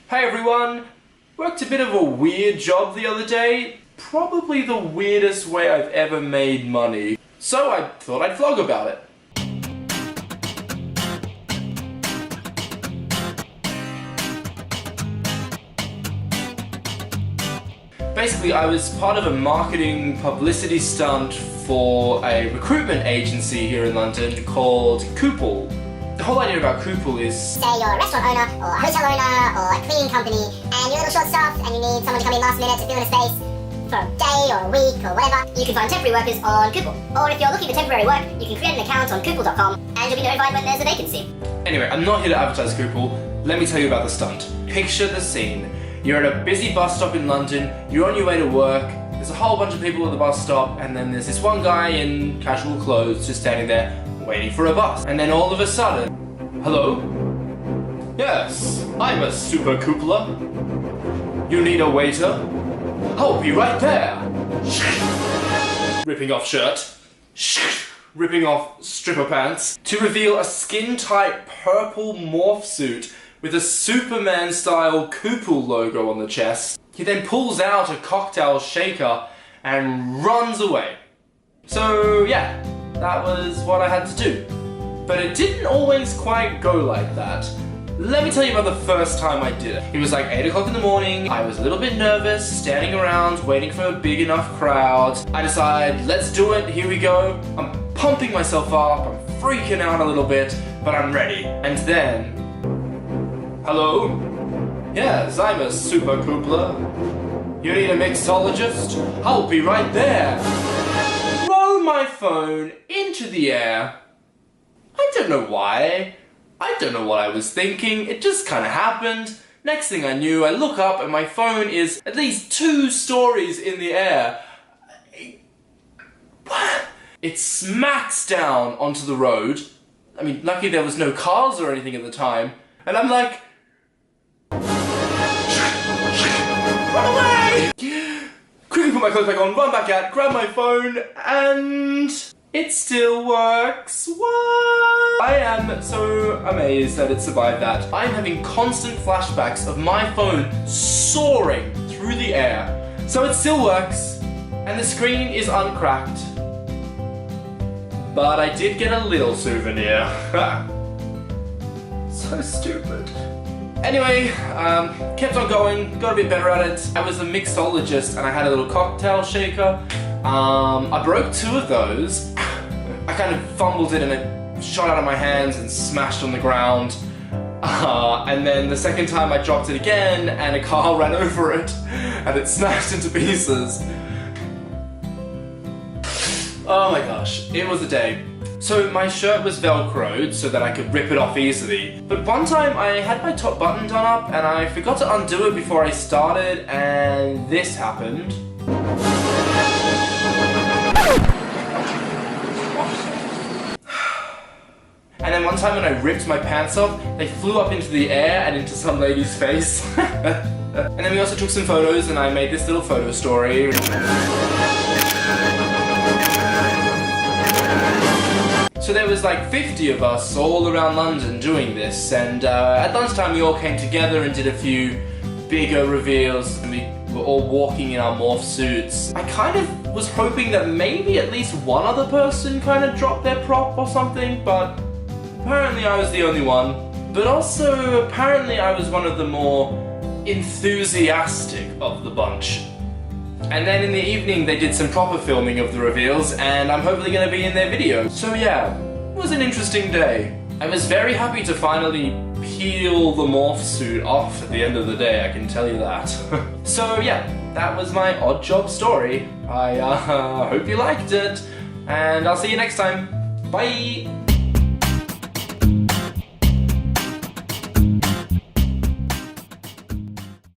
Hey everyone! Worked a bit of a weird job the other day. Probably the weirdest way I've ever made money. So I thought I'd vlog about it. Basically, I was part of a marketing publicity stunt for a recruitment agency here in London called Coople. The whole idea about Coople is... Say you're a restaurant owner, or a hotel owner, or a cleaning company, and you're a little short-staffed and you need someone to come in last minute to fill in a space for a day or a week or whatever. You can find temporary workers on Coople. Or if you're looking for temporary work, you can create an account on Coople.com and you'll be notified when there's a vacancy. Anyway, I'm not here to advertise Coople. Let me tell you about the stunt. Picture the scene. You're at a busy bus stop in London, you're on your way to work, there's a whole bunch of people at the bus stop, and then there's this one guy in casual clothes just standing there waiting for a bus. And then all of a sudden, hello? Yes, I'm a super Coopler. You need a waiter? I'll be right there. Ripping off shirt. Ripping off stripper pants. To reveal a skin-tight purple morph suit with a Superman-style Coople logo on the chest. He then pulls out a cocktail shaker and runs away. So yeah, that was what I had to do. But it didn't always quite go like that. Let me tell you about the first time I did it. It was like 8 o'clock in the morning, I was a little bit nervous, standing around, waiting for a big enough crowd. I decide, let's do it, here we go. I'm pumping myself up, I'm freaking out a little bit, but I'm ready. And then... hello? Yes, I'm a super Coopler. You need a mixologist? I'll be right there. Throw my phone into the air. I don't know why. I don't know what I was thinking. It just kind of happened. Next thing I knew, I look up and my phone is at least 2 stories in the air. What? It smacks down onto the road. I mean, lucky there was no cars or anything at the time. And I'm like... run away! Quickly put my clothes back on, run back out, grab my phone, and... it still works. What? I am so amazed that it survived that. I'm having constant flashbacks of my phone soaring through the air. So it still works, and the screen is uncracked. But I did get a little souvenir. So stupid. Anyway, kept on going, got a bit better at it. I was a mixologist and I had a little cocktail shaker. I broke 2 of those. I kind of fumbled it and it shot out of my hands and smashed on the ground. And then the second time I dropped it again and a car ran over it and it smashed into pieces. Oh my gosh, it was a day. So my shirt was velcroed so that I could rip it off easily. But one time I had my top button done up and I forgot to undo it before I started and this happened. And then one time when I ripped my pants off, they flew up into the air and into some lady's face. And then we also took some photos and I made this little photo story. So there was like 50 of us all around London doing this, and at lunchtime we all came together and did a few bigger reveals, and we were all walking in our morph suits. I kind of was hoping that maybe at least one other person kind of dropped their prop or something, but apparently I was the only one. But also, apparently I was one of the more enthusiastic of the bunch. And then in the evening they did some proper filming of the reveals and I'm hopefully going to be in their video. So yeah, it was an interesting day. I was very happy to finally peel the morph suit off at the end of the day, I can tell you that. So yeah, that was my odd job story. I hope you liked it and I'll see you next time. Bye!